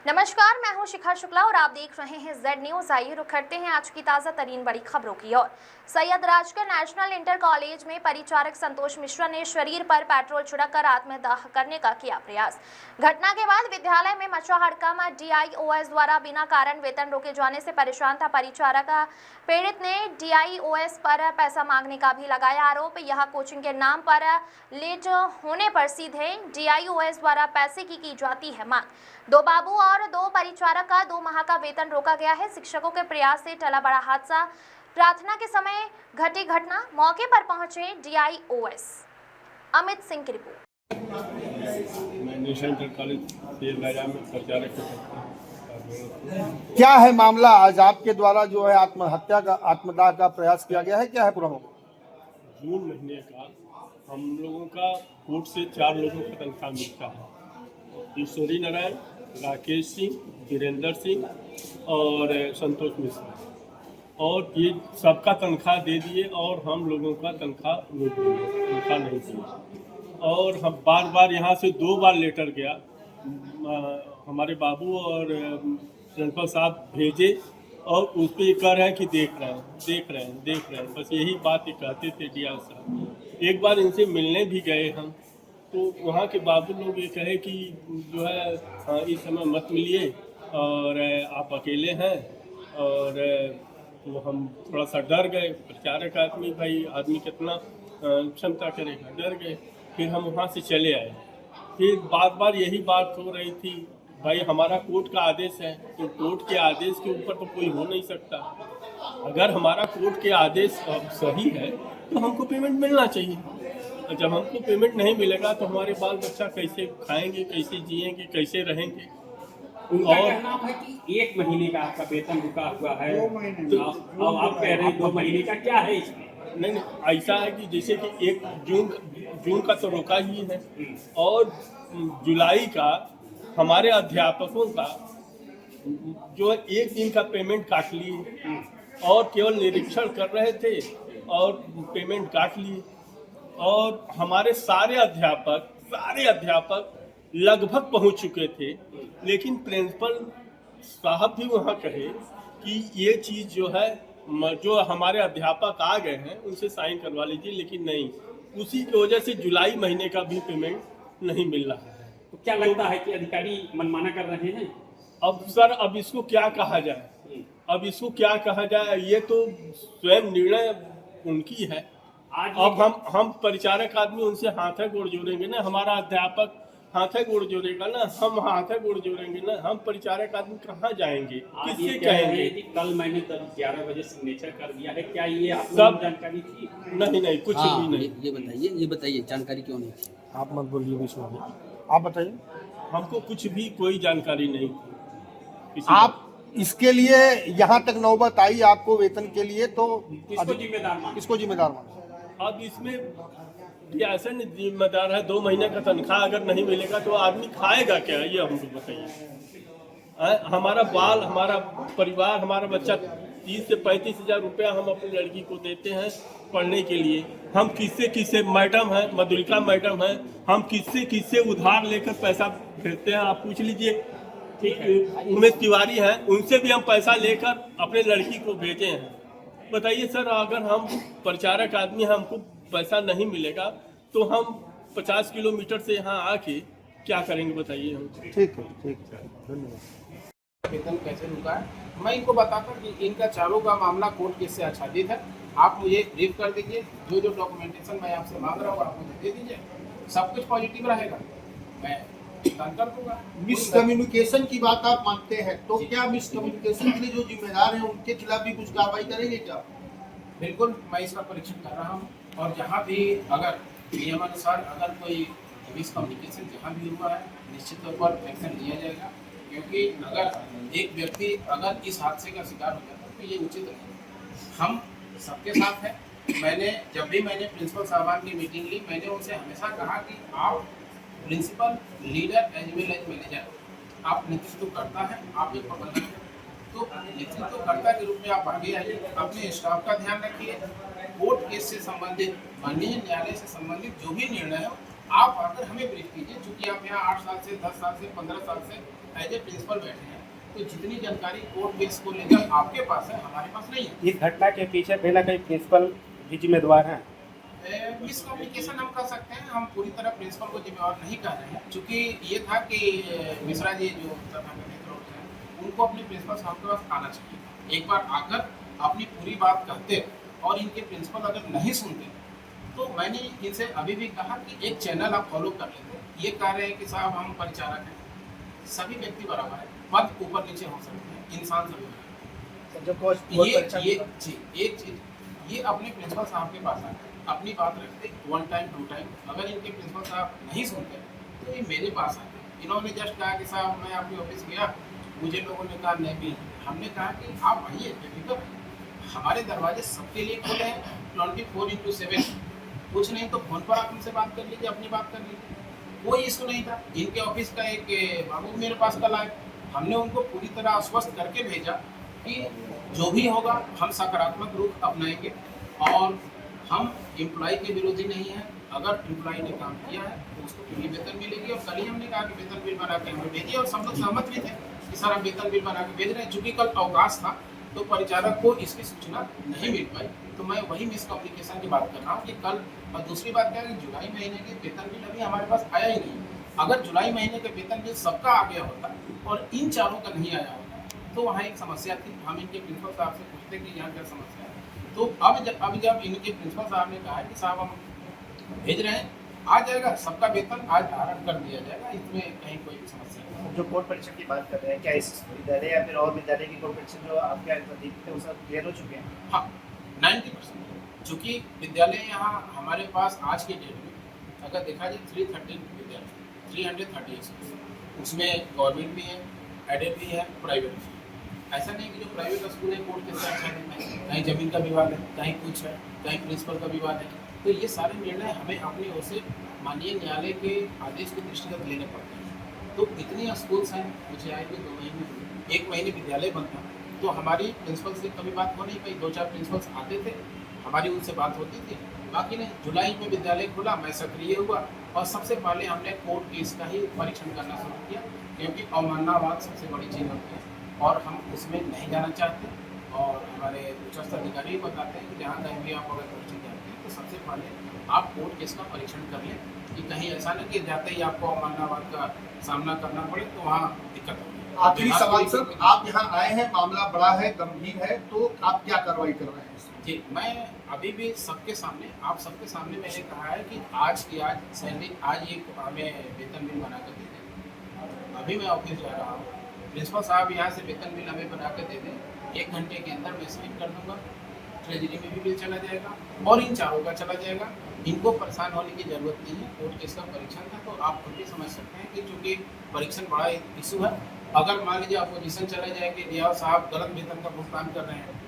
नमस्कार, मैं हूं शिखा शुक्ला और आप देख रहे हैं जेड न्यूज। आइए रुक करते हैं आज की ताज़ा तरीन बड़ी खबरों की ओर। Syed Rajgarh national inter college में परिचारक संतोष मिश्रा ने शरीर पर पेट्रोल छिड़ककर आत्मदाह करने का किया प्रयास। घटना के बाद विद्यालय में मचा हड़कंप। DIOS द्वारा बिना कारण वेतन रोके जाने से परेशान था परिचारक। पीड़ित ने DIOS पर पैसा मांगने का भी लगाया आरोप। यह कोचिंग के नाम पर लेट होने पर सीधे DIOS द्वारा पैसे की जाती है मांग। दो बाबू और दो परिचारक का 2 माह का वेतन रोका गया है। शिक्षकों के प्रयास से टला बड़ा हादसा। प्रार्थना के समय घटी घटना, मौके पर पहुंचे DIOS। अमित सिंह की रिपोर्ट। मैं नेशनल इंटर कॉलेज से राजा में परिचारक क्या है मामला? आज आपके द्वारा जो है आत्मदाह का प्रयास किया गया है, क्या है पूरा मामला? जून महीने का हम लोगों का कोर्ट से 4 लोगों का तनख्वाह मिलता है। ईश्वरी नारायण, राकेश सिंह, वीरेंद्र सिंह और संतोष मिश्रा, और ये सबका तनख्वाह दे दिए और हम लोगों का तनख्वाह रोक दिए, तनख्वाह नहीं दिए। और हम बार बार यहाँ से 2 बार लेटर गया, हमारे बाबू और प्रिंसिपल साहब भेजे और उस पर ये कह रहे हैं कि देख रहे हैं, बस यही बात ये कहते थे DIOS साहब। एक बार इनसे मिलने भी गए हम, तो वहाँ के बाबू लोग ये कहे कि जो है इस समय मत मिलिए और आप अकेले हैं, और तो हम थोड़ा सा डर गए। प्रचारक आदमी कितना क्षमता करेगा, डर गए। फिर हम वहाँ से चले आए। फिर बार बार यही बात हो रही थी, भाई हमारा कोर्ट का आदेश है, तो कोर्ट के आदेश के ऊपर तो कोई हो नहीं सकता। अगर हमारा कोर्ट के आदेश सही है तो हमको पेमेंट मिलना चाहिए। जब हमको पेमेंट नहीं मिलेगा तो हमारे बाल बच्चा कैसे खाएंगे, कैसे जिएंगे, कैसे रहेंगे? उनका कहना है कि 1 महीने का आपका वेतन रुका हुआ है, तो अब आप कह रहे हैं 2 महीने का, क्या है इसमें? नहीं, ऐसा है कि जैसे कि 1 जून का तो रोका ही है, और जुलाई का हमारे अध्यापकों का जो 1 दिन का पेमेंट काट लिए, और केवल निरीक्षण कर रहे थे और पेमेंट काट लिए। और हमारे सारे अध्यापक लगभग पहुंच चुके थे, लेकिन प्रिंसिपल साहब भी वहां कहे कि ये चीज़ जो है, जो हमारे अध्यापक आ गए हैं उनसे साइन करवा लीजिए, लेकिन नहीं, उसी की वजह से जुलाई महीने का भी पेमेंट नहीं मिल रहा है। तो क्या लगता है कि अधिकारी मनमाना कर रहे हैं? अब सर, अब इसको क्या कहा जाए? ये तो स्वयं निर्णय उनकी है। अब हम परिचारक आदमी उनसे हाथ गोड़ जोड़ेंगे ना, हमारा अध्यापक हाथ गोड़ जोड़ेगा ना, हम हाथ गोड़ जोड़ेंगे ना, हम परिचारक आदमी कहाँ जाएंगे, किससे कहेंगे? कल मैंने 11 बजे सिग्नेचर कर दिया है, क्या ये सब जानकारी थी? नहीं, कुछ भी नहीं। ये बताइए जानकारी क्यों नहीं थी? आप मत बोलिए बीच में, आप बताइए। हमको कुछ भी कोई जानकारी नहीं थी। आप इसके लिए यहाँ तक नौबत आई आपको वेतन के लिए, तो किसको जिम्मेदार माने? अब इसमें ऐसा नहीं जिम्मेदार है, 2 महीने का तनख्वाह अगर नहीं मिलेगा तो आदमी खाएगा क्या, ये हमको बताइए। हमारा परिवार, हमारा बच्चा 30 से 35 हज़ार रुपया हम अपनी लड़की को देते हैं पढ़ने के लिए। हम किससे मैडम है, मधुलिका मैडम है, हम किससे उधार लेकर पैसा भेजते हैं, आप पूछ लीजिए। उमेश तिवारी है, उनसे भी हम पैसा लेकर अपने लड़की को भेजे हैं। बताइए सर, अगर हम परिचारक आदमी, हमको पैसा नहीं मिलेगा तो हम 50 किलोमीटर से यहाँ आके क्या करेंगे, बताइए हम। ठीक है, धन्यवाद। वेतन कैसे रुका है, मैं इनको बताता हूँ कि इनका चारों का मामला कोर्ट केस से आच्छादित है। आप मुझे ब्रीफ कर दीजिए, जो डॉक्यूमेंटेशन मैं आपसे मांग रहा हूँ आप मुझे दे दीजिए, सब कुछ पॉजिटिव रहेगा, मैं कर दूंगा। मिसकम्युनिकेशन की बात आप मानते हैं, तो क्या मिसकम्युनिकेशन के लिए जो जिम्मेदार हैं उनके खिलाफ भी कुछ कार्रवाई करेंगे क्या? बिल्कुल, मैं इसका परीक्षण कर रहा हूँ, और जहाँ भी अगर नियमानुसार अगर कोई मिसकम्युनिकेशन जहाँ भी हुआ है, निश्चित तौर पर एक्शन लिया जाएगा। क्योंकि अगर एक व्यक्ति अगर इस हादसे का शिकार हो जाता है तो ये उचित नहीं। हम सबके साथ हैं। जब भी मैंने प्रिंसिपल साहबान की मीटिंग ली, मैंने उनसे हमेशा कहा कि आप principal, leader as well as manager, आप नेतृत्व करता है, आप एक प्रबंधक हैं, तो नेतृत्वकर्ता के रूप में आप आगे आइए, अपने स्टाफ का ध्यान रखिए। कोर्ट केस से संबंधित, माननीय न्यायालय से संबंधित जो भी निर्णय हो, आप आकर हमें ब्रीफ कीजिए। चूँकि आप यहाँ 8 साल से, 10 साल से, 15 साल से एज ए प्रिंसिपल बैठे हैं, तो जितनी जानकारी कोर्ट केस को लेकर आपके पास है, हमारे पास नहीं है। इस घटना के पीछे कहीं ना कहीं प्रिंसिपल भी जिम्मेदार हैं। मिसकम्युनिकेशन हम कर सकते हैं, हम पूरी तरह प्रिंसिपल को जिम्मेवार नहीं कर रहे हैं, क्योंकि ये था कि मिश्रा जी जो मित्र हैं उनको अपने प्रिंसिपल साहब के पास आना चाहिए, एक बार आकर अपनी पूरी बात कहते, और इनके प्रिंसिपल अगर नहीं सुनते तो मैंने इनसे अभी भी कहा कि एक चैनल आप फॉलो कर लेते। ये कह रहे हैं कि साहब हम परिचारक हैं, सभी व्यक्ति बराबर है, पद ऊपर नीचे हो सकते हैं, इंसान सभी बराबर। एक चीज ये अपने प्रिंसिपल साहब के पास आकर अपनी बात रखते, 1 टाइम 2 टाइम, अगर इनके प्रिंसिपल साहब नहीं सुनते तो ये मेरे पास आते। इन्होंने जस्ट कहा कि साहब मैं आपके ऑफिस गया, मुझे लोगों ने कहा नहीं भी, हमने कहा कि आप आइए बेफिक्र, हमारे दरवाजे सबके लिए खुले हैं 24/7, कुछ नहीं तो फोन पर आप उनसे बात कर लीजिए, अपनी बात कर लीजिए, कोई इशू नहीं था। इनके ऑफिस का एक बाबू मेरे पास कल आए, हमने उनको पूरी तरह आश्वस्त करके भेजा कि जो भी होगा हम सकारात्मक रूप अपनाएंगे, और हम एम्प्लॉय के विरोधी नहीं हैं। अगर एम्प्लॉय ने काम किया है तो उसको पूरी वेतन मिलेगी, और कल ही हमने कहा कि वेतन बिल बना के हमें भेजिए, और सब लोग सहमत भी थे कि सर हम वेतन बिल बना के भेज रहे हैं। चूँकि कल अवकाश था तो परिचारक को इसकी सूचना नहीं मिल पाई, तो मैं वही मिसकम्युनिकेशन की बात कर रहा हूँ कि कल। और दूसरी बात क्या है कि जुलाई महीने के वेतन बिल अभी हमारे पास आया ही नहीं। अगर जुलाई महीने के वेतन बिल सबका आ गया होता और इन चारों का नहीं आया होता तो वहाँ एक समस्या थी। हम इनके प्रिंसिपल साहब से पूछते कि यहाँ क्या समस्या है, तो अब जब इनके प्रिंसिपल साहब ने कहा कि साहब हम भेज रहे हैं, आ जाएगा सबका वेतन, आज आरम्भ कर दिया जाएगा, इसमें कहीं कोई समस्या नहीं। जो कोर्ट परीक्षा की बात कर रहे हैं, क्या इस विद्यालय या फिर और विद्यालय की कोर्ट परीक्षा जो आपके अधीन थे वो सब क्लियर हो चुके हैं? हाँ, 90%। चूँकि विद्यालय यहाँ हमारे पास आज के डेट में अगर देखा जाए 313 विद्यालय, 338, उसमें गवर्नमेंट भी है, एडेड भी है, प्राइवेट भी है। ऐसा नहीं कि जो प्राइवेट स्कूल है कोर्ट के साथ अच्छा नहीं है, कहीं जमीन का विवाद है, कहीं कुछ है, कहीं प्रिंसिपल का विवाद है, तो ये सारे निर्णय हमें अपनी ओर से माननीय न्यायालय के आदेश के दृष्टिगत लेने पड़ते हैं। तो इतनी स्कूल्स हैं, मुझे आए भी 2 महीने 1 महीने विद्यालय बनता, तो हमारी प्रिंसिपल से कभी बात हो नहीं पाई। 2-4 प्रिंसिपल्स आते थे, हमारी उनसे बात होती थी, बाकी नहीं। जुलाई में विद्यालय खुला, मैं सक्रिय हुआ, और सबसे पहले हमने कोर्ट केस का ही परीक्षण करना शुरू किया, क्योंकि अवमाननावाद सबसे बड़ी चीज़ होती है और हम उसमें नहीं जाना चाहते। और हमारे उच्चस्थ अधिकारी बताते हैं कि जहाँ कहीं भी आप अगर परीक्षण जाते हैं तो सबसे पहले आप कोर्ट केस का परीक्षण कर लें, कि कहीं ऐसा नहीं कि जाते ही आपको अवमाननावाद का सामना करना पड़े, तो वहाँ दिक्कत होगी। आखिरी सवाल सर, आप यहाँ आए हैं, मामला बड़ा है, गंभीर है, तो आप क्या कार्रवाई कर रहे हैं? जी, मैं अभी भी सबके सामने, आप सबके सामने मैंने कहा है कि आज की आज सैलरी, आज ये हमें वेतन बिल बना कर दे दें। अभी मैं ऑफिस जा रहा हूँ, प्रिंसिपल साहब यहाँ से वेतन बिल हमें बना कर दे दें, 1 घंटे के अंदर मैं साइन कर दूंगा, ट्रेजरी में भी बिल चला जाएगा और इन चारों का चला जाएगा। इनको परेशान होने की जरूरत नहीं है। कोर्ट केस का परीक्षण था, तो आप खुद भी समझ सकते हैं कि चूँकि परीक्षण बड़ा इशू है। अगर मान लीजिए अपोजिशन चला जाए कि रियाव साहब गलत वेतन का भुगतान कर रहे हैं,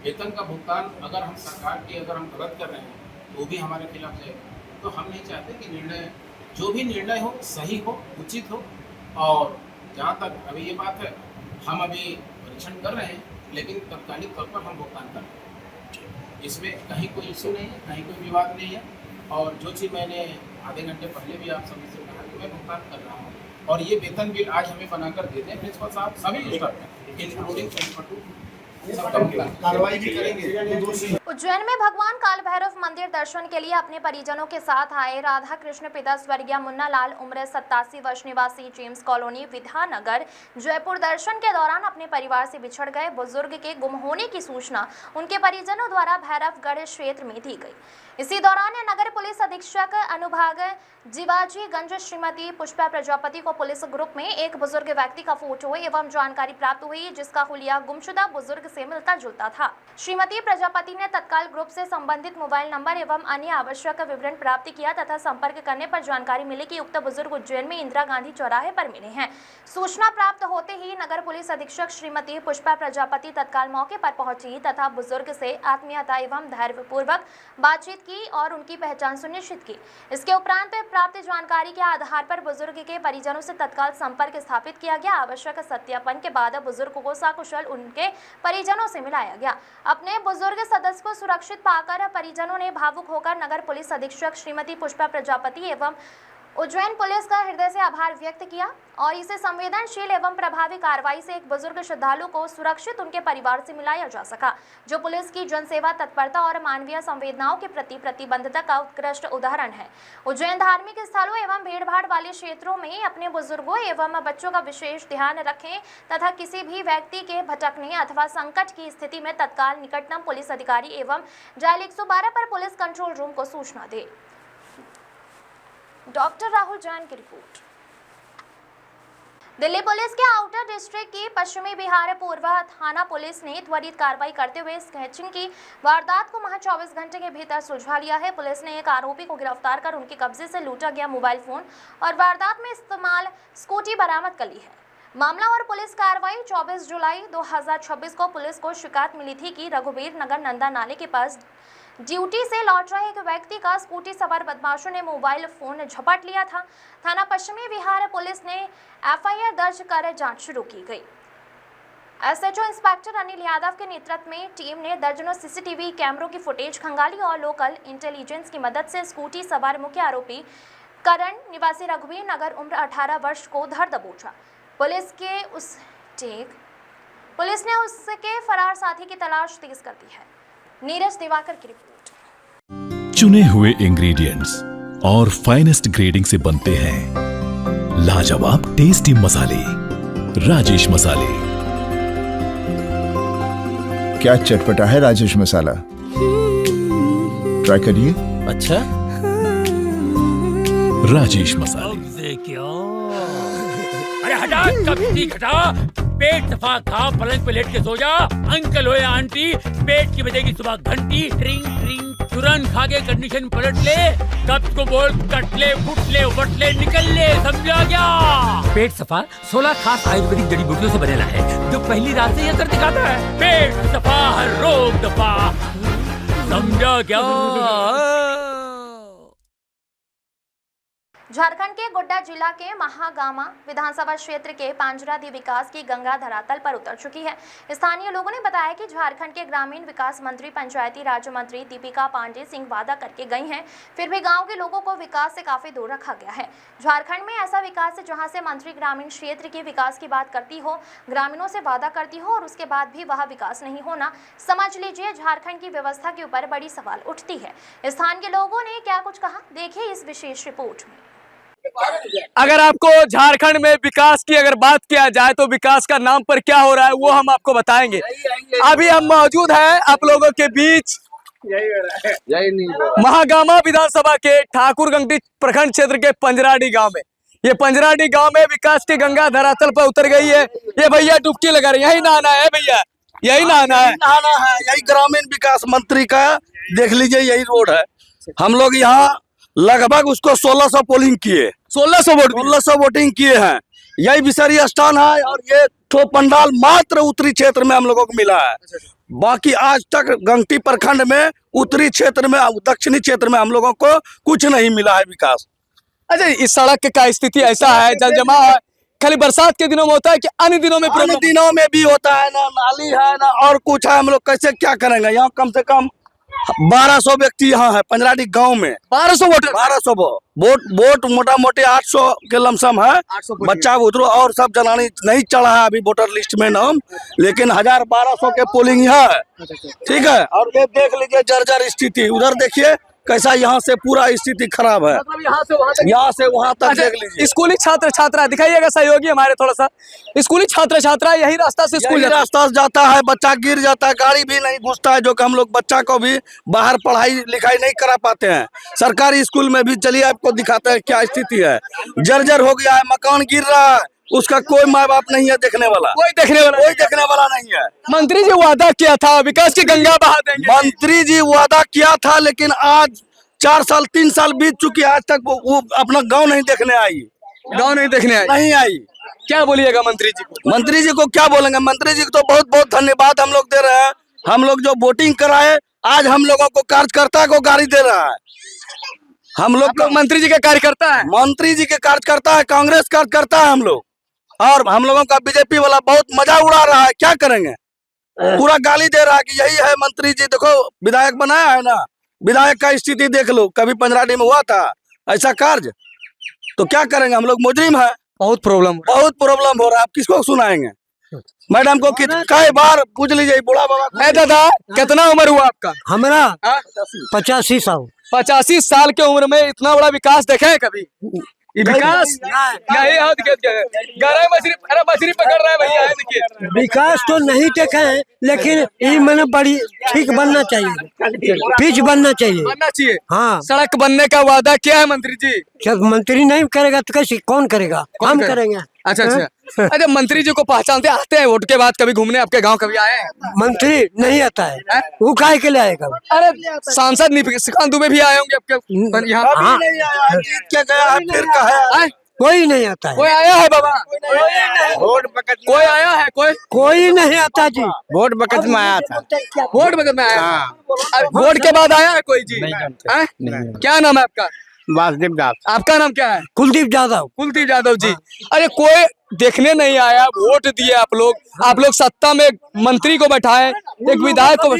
वेतन का भुगतान अगर हम सरकार की अगर हम गलत कर रहे हैं तो भी हमारे खिलाफ जाएगा। तो हम नहीं चाहते कि निर्णय, जो भी निर्णय हो, सही हो, उचित हो। और जहाँ तक अभी ये बात है, हम अभी परीक्षण कर रहे हैं, लेकिन तत्कालिक तौर पर हम भुगतान कर रहे हैं। इसमें कहीं कोई इशू नहीं है, कहीं कोई विवाद नहीं है। और जो चीज़ मैंने आधे घंटे पहले भी आप सभी से कहा कि मैं भुगतान कर रहा हूँ, और ये वेतन बिल आज हमें बनाकर दे दें प्रिंसिपल साहब, सभी स्टाफ इंक्लूडिंग कार्रवाई भी करेंगे। उज्जैन में भगवान काल भैरव मंदिर दर्शन के लिए अपने परिजनों के साथ आए राधा कृष्ण पिता स्वर्गीय मुन्ना लाल, उम्र 87 वर्ष, निवासी जेम्स कॉलोनी, विधानगर, जयपुर, दर्शन के दौरान अपने परिवार से बिछड़ गए बुजुर्ग के गुम होने की सूचना उनके परिजनों द्वारा भैरवगढ़ क्षेत्र में दी गई। इसी दौरान नगर पुलिस अधीक्षक अनुभाग जीवाजीगंज श्रीमती पुष्पा प्रजापति को पुलिस ग्रुप में एक बुजुर्ग व्यक्ति का फोटो एवं जानकारी प्राप्त हुई, जिसका हुलिया गुमशुदा बुजुर्ग से मिलता जुलता था। श्रीमती प्रजापति ने तत्काल ग्रुप से संबंधित मोबाइल नंबर एवं अन्य आवश्यक विवरण प्राप्त किया तथा संपर्क करने पर जानकारी मिली कि उक्त बुजुर्ग उज्जैन में इंदिरा गांधी चौराहे पर मिले हैं। सूचना प्राप्त होते ही नगर पुलिस अधीक्षक श्रीमती पुष्पा प्रजापति तत्काल मौके पर पहुंची तथा बुजुर्ग से आत्मीयता एवं धैर्यपूर्वक बातचीत की और उनकी पहचान सुनिश्चित की। इसके उपरांत प्राप्त जानकारी के आधार पर बुजुर्ग के परिजनों से तत्काल संपर्क स्थापित किया गया। आवश्यक सत्यापन के बाद बुजुर्ग को सकुशल उनके परिजनों से मिलाया गया। अपने बुजुर्ग सदस्य को सुरक्षित पाकर परिजनों ने भावुक होकर नगर पुलिस अधीक्षक श्रीमती पुष्पा प्रजापति एवं उज्जैन पुलिस का हृदय से आभार व्यक्त किया और इसे संवेदनशील एवं प्रभावी कार्रवाई से एक बुजुर्ग श्रद्धालु को सुरक्षित उनके परिवार से मिलाया जा सका, जो पुलिस की जनसेवा तत्परता और मानवीय संवेदनाओं के प्रति प्रतिबद्धता का उत्कृष्ट उदाहरण है। उज्जैन धार्मिक स्थलों एवं भीड़भाड़ वाले क्षेत्रों में अपने बुजुर्गों एवं बच्चों का विशेष ध्यान रखें तथा किसी भी व्यक्ति के भटकने अथवा संकट की स्थिति में तत्काल निकटतम पुलिस अधिकारी एवं डायल 112 पर पुलिस कंट्रोल रूम को सूचना दे। डॉक्टर राहुल जैन की रिपोर्ट। दिल्ली पुलिस के आउटर डिस्ट्रिक्ट की पश्चिमी बिहार पूर्व थाना पुलिस ने त्वरित कार्रवाई करते हुए स्केचिंग की वारदात को महज 24 घंटे के भीतर सुलझा लिया है। पुलिस ने एक आरोपी को गिरफ्तार कर उनके कब्जे से लूटा गया मोबाइल फोन और वारदात में इस्तेमाल स्कूटी बरामद कर ली है। मामला और पुलिस कार्रवाई 24 जुलाई 2026 को पुलिस को शिकायत मिली थी कि रघुवीर नगर नंदा नाले के पास ड्यूटी से लौट रहे एक व्यक्ति का स्कूटी सवार बदमाशों ने मोबाइल फोन झपट लिया था। थाना पश्चिमी बिहार पुलिस ने एफआईआर दर्ज कर जांच शुरू की गई। एसएचओ इंस्पेक्टर अनिल यादव के नेतृत्व में टीम ने दर्जनों सीसीटीवी कैमरों की फुटेज खंगाली और लोकल इंटेलिजेंस की मदद से स्कूटी सवार मुख्य आरोपी करण निवासी रघुवीर नगर उम्र 18 वर्ष को धर दबोचा। पुलिस ने उसके फरार साथी की तलाश तेज कर दी है। नीरज दिवाकर की रिपोर्ट। चुने हुए इंग्रेडिएंट्स और फाइनेस्ट ग्रेडिंग से बनते हैं लाजवाब टेस्टी मसाले, राजेश मसाले। क्या चटपटा है राजेश मसाला, ट्राई करिए। अच्छा, राजेश मसाले। क्या? अरे हटा, कब हटा, पेट सफा खा, पलंग पे लेट के सो जा। अंकल हो या आंटी, पेट की बजेगी सुबह घंटी, ट्रिंग ट्रिंग, तुरंत खा के कंडीशन पलट ले। कब्ज को बोल कट ले, फुट ले, उबट ले, निकल ले, समझा क्या? पेट सफा 16 खास आयुर्वेदिक जड़ी बूटियों से बनेला है, जो पहली रात से असर दिखाता है। पेट सफा, हर रोग दफा, समझा क्या? झारखंड के गोड्डा जिला के महागामा विधानसभा क्षेत्र के पांजरादी विकास की गंगा धरातल पर उतर चुकी है। स्थानीय लोगों ने बताया कि झारखंड के ग्रामीण विकास मंत्री पंचायती राज मंत्री दीपिका पांडे सिंह वादा करके गई हैं, फिर भी गांव के लोगों को विकास से काफी दूर रखा गया है। झारखंड में ऐसा विकास है जहां से मंत्री ग्रामीण क्षेत्र के विकास की बात करती हो, ग्रामीणों से वादा करती हो और उसके बाद भी वह विकास नहीं होना, समझ लीजिए झारखंड की व्यवस्था के ऊपर बड़ी सवाल उठती है। स्थान के लोगों ने क्या कुछ कहा, देखिए इस विशेष रिपोर्ट में। अगर आपको झारखंड में विकास की अगर बात किया जाए तो विकास का नाम पर क्या हो रहा है वो हम आपको बताएंगे। अभी हम मौजूद हैं आप लोगों के बीच महागामा विधानसभा के ठाकुरगंगटी प्रखंड क्षेत्र के पंजराडी गांव में। ये पंजराडी गांव में विकास की गंगा धरातल पर उतर गई है। ये भैया डुबकी लगा रहे हैं, यही नहाना है भैया, यही नहाना है, यही ग्रामीण विकास मंत्री का देख लीजिए, यही रोड है। हम लोग यहाँ लगभग उसको 1600 पोलिंग किए, 1600 वोटिंग किए हैं। यही विसरी स्थान है और ये तो पंडाल मात्र उत्तरी क्षेत्र में हम लोगों को मिला है। बाकी आज तक गंगटी प्रखंड में उत्तरी क्षेत्र में, दक्षिणी क्षेत्र में हम लोगों को कुछ नहीं मिला है विकास। अच्छा, इस सड़क का स्थिति ऐसा है, जल जमा है, खाली बरसात के दिनों में होता है कि अन्य दिनों में? अन्य दिनों में भी होता है ना, नाली है ना और कुछ है। हम लोग कैसे क्या करेंगे? यहाँ कम से कम 1200 व्यक्ति यहाँ है पंजराडी गांव में। 1200 वोट मोटा मोटी 800 के लमसम है। बच्चा उधरो और सब जनानी नहीं चढ़ा है अभी वोटर लिस्ट में नाम, लेकिन 1200 के पोलिंग है। ठीक है, और ये देख लीजिए जर्जर स्थिति, उधर देखिए कैसा यहाँ से पूरा स्थिति खराब है। मतलब यहाँ से वहाँ तक देख लीजिए। स्कूली छात्र छात्रा दिखाइएगा सहयोगी हमारे थोड़ा सा। स्कूली छात्र छात्रा यही रास्ता से स्कूल रास्ता जाता है, बच्चा गिर जाता है, गाड़ी भी नहीं घुसता है, जो कि हम लोग बच्चा को भी बाहर पढ़ाई लिखाई नहीं करा पाते हैं। सरकारी स्कूल में भी चलिए आपको दिखाते हैं क्या स्थिति है। जर्जर हो गया है, मकान गिर रहा है, उसका कोई माँ बाप नहीं है देखने वाला, कोई देखने वाला नहीं है। मंत्री जी वादा किया था विकास की गंगा बहा देंगे, मंत्री जी वादा किया था, लेकिन आज 4 साल 3 साल बीत चुकी है, आज तक वो अपना गांव नहीं देखने आई। नहीं आई। क्या बोलिएगा मंत्री जी को? मंत्री जी को क्या बोलेंगे? मंत्री जी को तो बहुत बहुत धन्यवाद हम लोग दे रहे हैं। हम लोग जो वोटिंग कराए, आज हम लोगों को कार्यकर्ता को गाड़ी दे रहा है। हम लोग मंत्री जी के कार्यकर्ता है, मंत्री जी के कार्यकर्ता है, कांग्रेस कार्यकर्ता है हम लोग। और हम लोगों का बीजेपी वाला बहुत मजा उड़ा रहा है। क्या करेंगे? पूरा गाली दे रहा है कि यही है मंत्री जी, देखो विधायक बनाया है ना, विधायक का स्थिति देख लो, कभी पंजराडी में हुआ था ऐसा कार्य? तो क्या करेंगे, हम लोग मुजरिम है, बहुत प्रॉब्लम हो रहा है। आप किसको सुनाएंगे? मैडम को कई बार पूछ लीजिए, बूढ़ा बाबा। है दादा, कितना उम्र हुआ आपका? हमारा 85 साल। 85 साल के उम्र में इतना बड़ा विकास देखे हैं कभी? ये विकास नहीं है। गहराई मछली पकड़ रहा है भैया, है देखिए। विकास तो नहीं देखे हैं, लेकिन ये मैंने बड़ी ठीक बनना चाहिए, पिच बनना चाहिए। हाँ, सड़क बनने का वादा क्या है मंत्री जी? जब मंत्री नहीं करेगा तो कैसे कौन करेगा? हम करेंगे। अच्छा। अरे मंत्री जी को पहचानते आते हैं वोट के बाद कभी घूमने आपके गांव कभी आए हैं? मंत्री नहीं आता है, वो काहे के लिए आएगा? अरे सांसद निशिकांत दुबे भी आए होंगे आपके यहाँ? कोई नहीं आता है। कोई आया है बाबा? कोई आया है? कोई नहीं आता जी। वोट बकत में आया था। वोट बकत में आया? वोट के बाद आया है कोई जी? क्या नाम है आपका? वासुदेव दास। आपका नाम क्या है? कुलदीप यादव जी। अरे कोई देखने नहीं आया, वोट दिए आप लोग सत्ता में मंत्री को बैठाए, एक विधायक को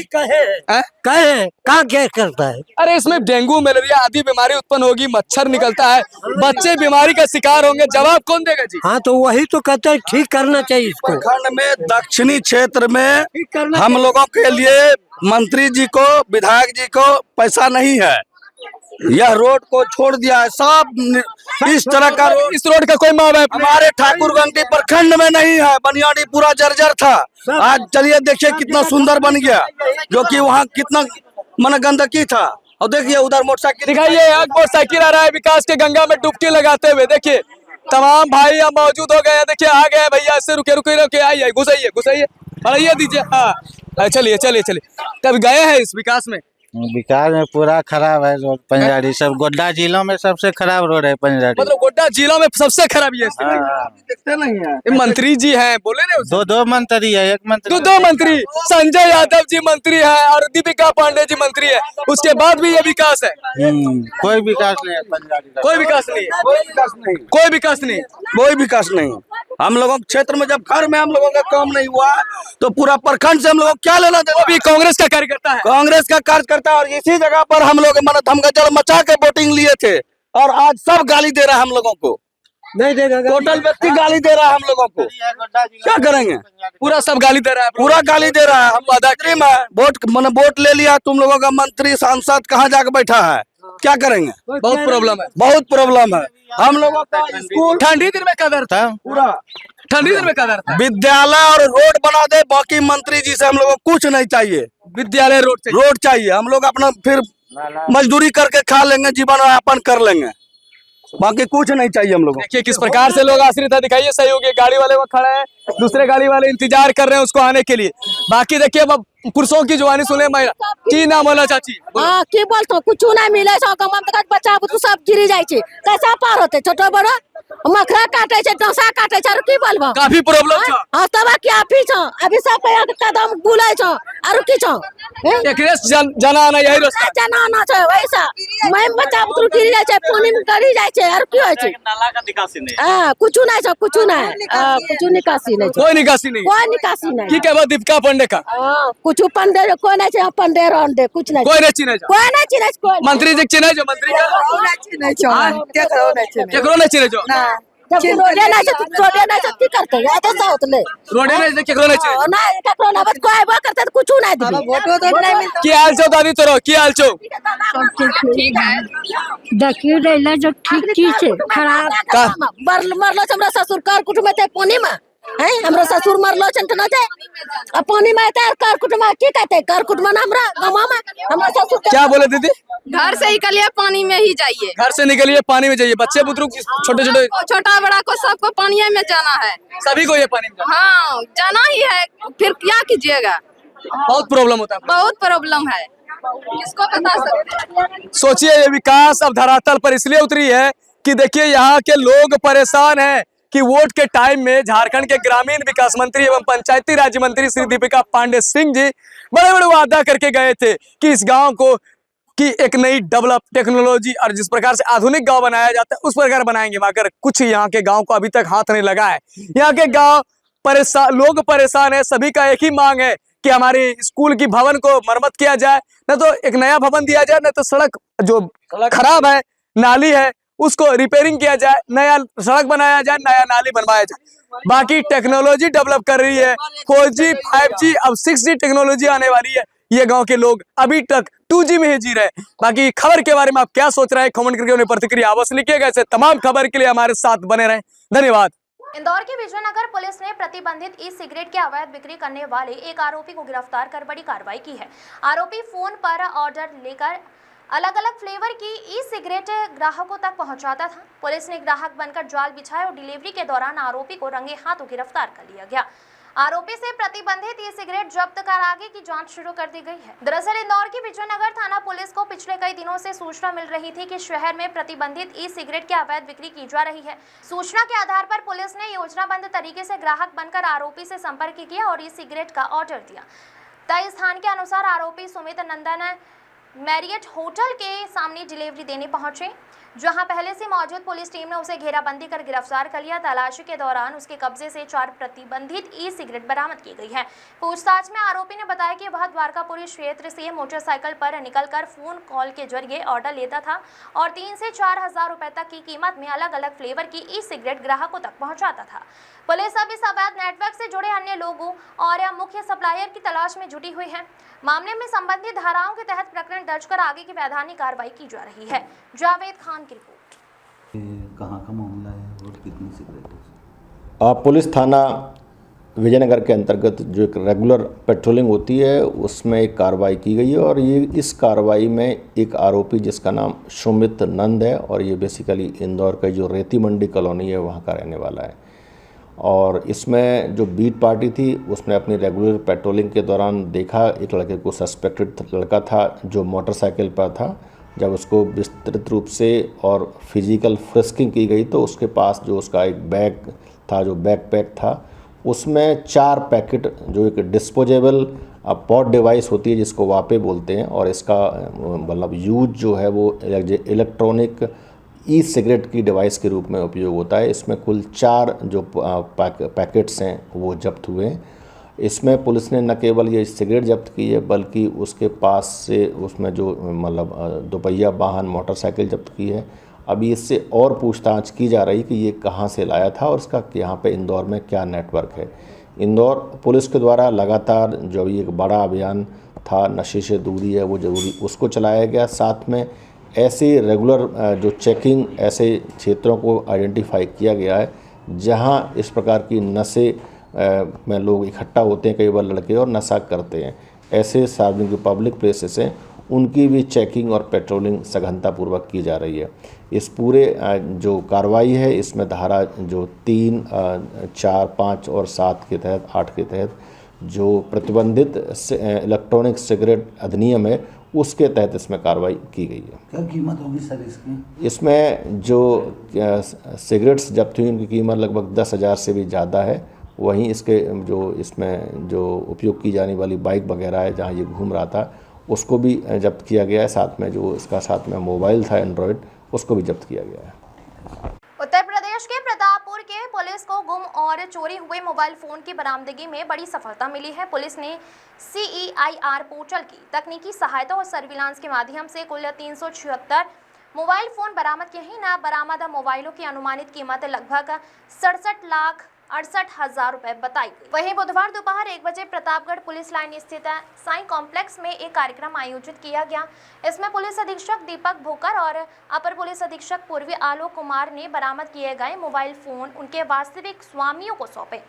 कहाँ क्या करता है? अरे इसमें डेंगू मलेरिया आदि बीमारी उत्पन्न होगी, मच्छर निकलता है, बच्चे बीमारी का शिकार होंगे, जवाब कौन देगा जी? हाँ तो वही तो कहते हैं, ठीक करना चाहिए इसको। प्रखंड में दक्षिणी क्षेत्र में हम लोगों के लिए मंत्री जी को, विधायक जी को पैसा नहीं है। यह रोड को छोड़ दिया है, सब इस तरह का इस रोड का कोई मामला हमारे ठाकुरगंज प्रखंड में नहीं है। बनियाडी पूरा जर्जर था, आज चलिए देखिए कितना सुंदर बन गया, जो कि वहाँ कितना मन गंदगी था। और देखिए उधर मोटरसाइकिल दिखाइए, मोटरसाइकिल आ रहा है विकास के गंगा में डुबकी लगाते हुए। देखिए तमाम भाई यहाँ मौजूद हो गए हैं। देखिए आ गए भैया, इससे रुके आइए, घुसाइए बढ़ाइए दीजिए। हाँ चलिए। कभी गए हैं इस विकास में? विकास में पूरा खराब है रोड, पंजाड़ी सब गोड्डा जिलों में सबसे खराब रोड है पंजाड़ी। मतलब गोड्डा जिलों में सबसे खराब ये दिखते नहीं है। मंत्री जी हैं, बोले ना दो मंत्री है, एक मंत्री दो मंत्री, संजय यादव जी मंत्री है और दीपिका पांडे जी मंत्री है, उसके बाद भी ये विकास है? कोई विकास नहीं है पंजाड़ी, कोई विकास नहीं। हम लोगों के क्षेत्र में जब घर में हम लोगों का काम नहीं हुआ तो पूरा प्रखंड से हम लोगों को क्या लेना देना? अभी कांग्रेस का कार्यकर्ता है, और इसी जगह पर हम लोग धमगजड़ मचा के वोटिंग लिए थे, और आज सब गाली दे रहा है हम लोगों को। नहीं देगा, टोटल व्यक्ति गाली दे रहा है हम लोगों को। क्या करेंगे? पूरा सब गाली दे रहा है, पूरा गाली दे रहा है। हम अदाक्रीम है, वोट ले लिया, तुम लोगों का मंत्री सांसद कहाँ जाकर बैठा है? क्या करेंगे? बहुत प्रॉब्लम है। हम लोगों का स्कूल ठंडी दिन में कदर था, पूरा ठंडी दिन में कदर था। विद्यालय और रोड बना दे, बाकी मंत्री जी से हम लोगों को कुछ नहीं चाहिए। विद्यालय रोड चाहिए। हम लोग अपना फिर मजदूरी करके खा लेंगे, जीवन यापन कर लेंगे, बाकी कुछ नहीं चाहिए हम लोगों। देखिए किस प्रकार से लोग आश्रित है, दिखाइए सहयोगी। गाड़ी वाले वो खड़े हैं, दूसरे गाड़ी वाले इंतजार कर रहे हैं उसको आने के लिए। बाकी देखिए अब पुरुषों की जवानी सुने। महिला की नाम होला चाची? हाँ की बोलतो, कुछ नहीं मिले बच्चा बुतरू सब गिरी जाए, कैसा पार होते? छोटो बड़ो मखरा काटे छे, डोसा काटे छे, और की बोलबो? काफी प्रॉब्लम छ। हां तबा क्या पी छ, अभी सब कदम बुलाय छ, और की छ एकरे जना आना यही रास्ता जना आना छ। वैसा मैं बच्चा बुतरू गिरी जाए छे, पानी में गड़ी जाए छे, और की होय छे? नाला का निकासी नहीं। हां कुछ नहीं छ, कुछ निकासी नहीं छ, कोई निकासी नहीं। की कहबो दीपिका पांडे का? हां कुछ पंडे कोई नहीं छे, पंडे रंडे कुछ नहीं, कोई नहीं चिन्हे छ, कोई नहीं चिन्हे छ। मंत्री जी चिन्हे छ? मंत्री का चिन्हे छ, केकरो नहीं चिन्हे छ। जब रोडे नहीं छ की करते या तो साउथ ले रोडे नहीं केकरो नहीं चिन्हे ना, केकरो ना बत कोई बा करते कुछ नहीं दिबी। वोटो तो नहीं मिलता। की हाल छो दादी तोरो? की हाल छो? ठीक है। देखिए रेला जो ठीक चीज है खराब मरलो हमरा ससुर कार कुटुम ते पानी में है, हमरा ससुर मरलो छन त न जाए पानी में ते कार कुटुम की कहते? कार कुटुम ना हमरा गांव में हमरा ससुर। क्या बोले दीदी? घर से निकलिए पानी में ही जाइए, घर से निकलिए पानी में जाइए। बच्चे बुतरू छोटा बड़ा को सबको पानी में जाना है, सभी को ये पानी में हाँ जाना ही है, फिर क्या कीजिएगा? बहुत प्रॉब्लम होता है, बहुत प्रॉब्लम है, किसको बता सकते? सोचिए ये विकास अब धरातल पर इसलिए उतरी है कि देखिए यहाँ के लोग परेशान हैं कि वोट के टाइम में झारखंड के ग्रामीण विकास मंत्री एवं पंचायती राज्य मंत्री श्री दीपिका पांडे सिंह जी बड़े वादा करके गए थे कि इस गांव को कि एक नई डेवलप टेक्नोलॉजी और जिस प्रकार से आधुनिक गांव बनाया जाता है उस प्रकार बनाएंगे, मगर कुछ यहाँ के गांव को अभी तक हाथ नहीं लगा है। यहाँ के गांव लोग परेशान है। सभी का एक ही मांग है कि हमारे स्कूल की भवन को मरम्मत किया जाए, न तो एक नया भवन दिया जाए, न तो सड़क जो खराब है, नाली है उसको रिपेयरिंग किया जाए, नया सड़क बनाया जाए, नया नाली बनवाया जाए। बाकी टेक्नोलॉजी डेवलप कर रही है, 4G 5G अब 6G टेक्नोलॉजी आने वाली है। ये गांव के लोग अभी तक 2G में ही जी रहे हैं। बाकी खबर के बारे में आप क्या सोच रहे हैं, कमेंट करके उन्हें प्रतिक्रिया अवश्य लिखिएगा। ऐसे तमाम खबर के लिए हमारे साथ बने रहें। धन्यवाद। इंदौर के विजयनगर पुलिस ने प्रतिबंधित ई सिगरेट के अवैध बिक्री करने वाले एक आरोपी को गिरफ्तार कर बड़ी कार्रवाई की है। आरोपी फोन पर ऑर्डर लेकर अलग अलग फ्लेवर की ई सिगरेट ग्राहकों तक पहुंचाता था। पुलिस ने ग्राहक बनकर जाल बिछाया और डिलीवरी के दौरान आरोपी को रंगे हाथों गिरफ्तार कर लिया गया। आरोपी से प्रतिबंधित ई सिगरेट जब्त कर आगे की जांच शुरू कर दी गई है। दरअसल इंदौर की विजयनगर थाना पुलिस को पिछले कई दिनों से सूचना मिल रही थी कि शहर में प्रतिबंधित ई सिगरेट की अवैध बिक्री की जा रही है। सूचना के आधार पर पुलिस ने योजनाबद्ध तरीके से ग्राहक बनकर आरोपी से संपर्क किया और ई सिगरेट का ऑर्डर दिया। तय स्थान के अनुसार आरोपी सुमित नंदन मैरियट होटल के सामने डिलीवरी देने पहुंचे, जहां पहले से मौजूद पुलिस टीम ने उसे घेराबंदी कर गिरफ्तार कर लिया। तलाशी के दौरान उसके कब्जे से 4 प्रतिबंधित ई सिगरेट बरामद की गई है। पूछताछ में आरोपी ने बताया कि वह द्वारकापुरी क्षेत्र से मोटरसाइकिल पर निकलकर फोन कॉल के जरिए ऑर्डर लेता था और 3 से 4 हजार रुपए तक की कीमत में अलग अलग फ्लेवर की ई सिगरेट ग्राहकों तक पहुंचाता था। पुलिस अब इस अवैध नेटवर्क से जुड़े अन्य लोगों और मुख्य सप्लायर की तलाश में जुटी हुई है। मामले में संबंधित धाराओं के तहत प्रकरण दर्ज कर आगे की वैधानिक कार्रवाई की जा रही है। जावेद खान की रिपोर्ट। कहाँ का मामला है और कितनी सिगरेट? पुलिस थाना विजयनगर के अंतर्गत जो एक रेगुलर पेट्रोलिंग होती है उसमें एक कार्रवाई की गई है और ये इस कार्रवाई में एक आरोपी जिसका नाम सुमित नंद है और ये बेसिकली इंदौर का जो रेती मंडी कॉलोनी है वहाँ का रहने वाला है। और इसमें जो बीट पार्टी थी उसने अपनी रेगुलर पेट्रोलिंग के दौरान देखा एक लड़के को, सस्पेक्टेड लड़का था जो मोटरसाइकिल पर था। जब उसको विस्तृत रूप से और फिजिकल फ्रिस्किंग की गई तो उसके पास जो उसका एक बैग था, जो बैकपैक था, उसमें 4 पैकेट जो एक डिस्पोजेबल पॉट डिवाइस होती है जिसको वापे बोलते हैं और इसका मतलब यूज जो है वो इलेक्ट्रॉनिक ई सिगरेट की डिवाइस के रूप में उपयोग होता है। इसमें कुल 4 जो पैकेट्स हैं वो जब्त हुए हैं। इसमें पुलिस ने न केवल ये सिगरेट जब्त की है बल्कि उसके पास से उसमें जो मतलब दोपहिया वाहन मोटरसाइकिल जब्त की है। अभी इससे और पूछताछ की जा रही कि ये कहाँ से लाया था और इसका यहाँ पे इंदौर में क्या नेटवर्क है। इंदौर पुलिस के द्वारा लगातार जो ये एक बड़ा अभियान था नशे से दूरी है वो जरूरी उसको चलाया गया। साथ में ऐसे रेगुलर जो चेकिंग ऐसे क्षेत्रों को आइडेंटिफाई किया गया है जहां इस प्रकार की नशे में लोग इकट्ठा होते हैं, कई बार लड़के और नशा करते हैं। ऐसे सार्वजनिक पब्लिक प्लेसेस हैं उनकी भी चेकिंग और पेट्रोलिंग सघनतापूर्वक की जा रही है। इस पूरे जो कार्रवाई है इसमें धारा जो 3, 4, 5 और 7 के तहत 8 के तहत जो प्रतिबंधित इलेक्ट्रॉनिक सिगरेट अधिनियम है उसके तहत इसमें कार्रवाई की गई है। क्या कीमत होगी सर इसकी? इसमें जो सिगरेट्स जब्त हुई उनकी कीमत लगभग 10,000 से भी ज़्यादा है। वहीं इसके जो इसमें जो उपयोग की जाने वाली बाइक वगैरह है जहां ये घूम रहा था उसको भी जब्त किया गया है। साथ में जो इसका साथ में मोबाइल था एंड्रॉयड उसको भी जब्त किया गया है। उत्तर प्रदेश के प्रतापपुर के पुलिस को गुम और चोरी हुए मोबाइल फोन की बरामदगी में बड़ी सफलता मिली है। पुलिस ने CEIR पोर्टल की तकनीकी सहायता और सर्विलांस के माध्यम से कुल 376 मोबाइल फोन बरामद किए हैं। बरामद मोबाइलों की अनुमानित कीमत लगभग 67,68,000 रुपए बताई गई। वहीं बुधवार दोपहर 1 बजे प्रतापगढ़ पुलिस लाइन स्थित साई कॉम्प्लेक्स में एक कार्यक्रम आयोजित किया गया। इसमें पुलिस अधीक्षक दीपक भोकर और अपर पुलिस अधीक्षक पूर्वी आलोक कुमार ने बरामद किए गए मोबाइल फोन उनके वास्तविक स्वामियों को सौंपे।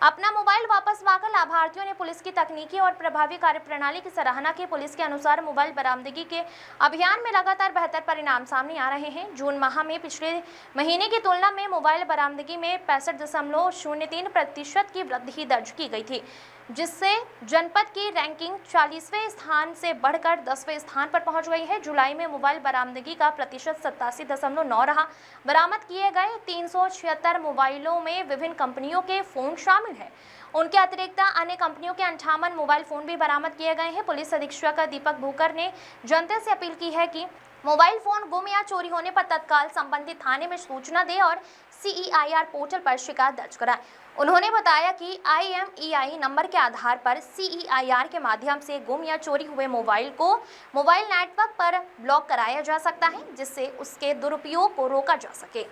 अपना मोबाइल वापस पाकर लाभार्थियों ने पुलिस की तकनीकी और प्रभावी कार्यप्रणाली की सराहना की। पुलिस के अनुसार मोबाइल बरामदगी के अभियान में लगातार बेहतर परिणाम सामने आ रहे हैं। जून माह में पिछले महीने की तुलना में मोबाइल बरामदगी में 65.03% की वृद्धि दर्ज की गई थी, जिससे जनपद की रैंकिंग 40वें स्थान से बढ़कर 10वें स्थान पर पहुंच गई है। जुलाई में मोबाइल बरामदगी का प्रतिशत 87.9 रहा। बरामद किए गए 376 मोबाइलों में विभिन्न कंपनियों के फोन शामिल हैं। उनके अतिरिक्त अन्य कंपनियों के 58 मोबाइल फोन भी बरामद किए गए हैं। पुलिस अधीक्षक दीपक भूकर ने जनता से अपील की है कि मोबाइल फोन गुम या चोरी होने पर तत्काल संबंधित थाने में सूचना दें और CEIR पोर्टल पर शिकायत दर्ज कराएं। उन्होंने बताया कि IMEI नंबर के आधार पर CEIR के माध्यम से गुम या चोरी हुए मोबाइल को मोबाइल नेटवर्क पर ब्लॉक कराया जा सकता है, जिससे उसके दुरुपयोग को रोका जा सके।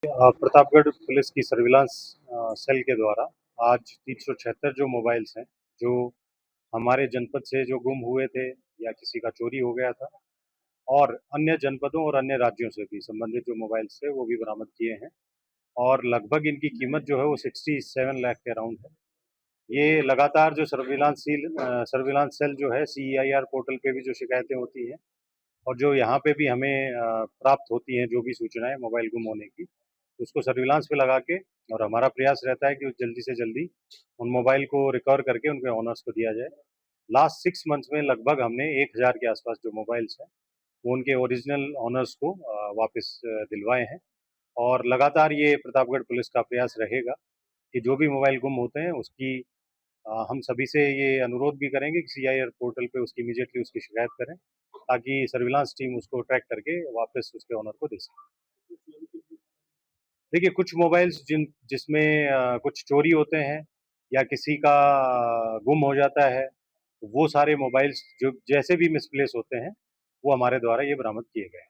प्रतापगढ़ पुलिस की सर्विलांस सेल के द्वारा आज 376 जो मोबाइल्स हैं जो हमारे जनपद से जो गुम हुए थे या किसी का चोरी हो गया था और अन्य जनपदों और अन्य राज्यों से भी संबंधित जो मोबाइल्स थे वो भी बरामद किए हैं और लगभग इनकी कीमत जो है वो 67 लाख के अराउंड है। ये लगातार जो सर्विलांस सेल जो है CEIR पोर्टल पे भी जो शिकायतें होती हैं और जो यहाँ पे भी हमें प्राप्त होती हैं जो भी सूचनाएं मोबाइल गुम होने की, उसको सर्विलांस पे लगा के और हमारा प्रयास रहता है कि जल्दी से जल्दी उन मोबाइल को रिकवर करके उनके ओनर्स को दिया जाए। लास्ट 6 मंथ्स में लगभग हमने 1000 के आसपास जो मोबाइल्स हैं वो उनके ओरिजिनल ओनर्स को वापस दिलवाए हैं और लगातार ये प्रतापगढ़ पुलिस का प्रयास रहेगा कि जो भी मोबाइल गुम होते हैं उसकी हम सभी से ये अनुरोध भी करेंगे कि CEIR पोर्टल पे उसकी इमीडिएटली उसकी शिकायत करें ताकि सर्विलांस टीम उसको ट्रैक करके वापस उसके ओनर को दे सके। देखिए कुछ मोबाइल्स जिसमें कुछ चोरी होते हैं या किसी का गुम हो जाता है, वो सारे मोबाइल्स जो जैसे भी मिसप्लेस होते हैं वो हमारे द्वारा ये बरामद किए गए हैं।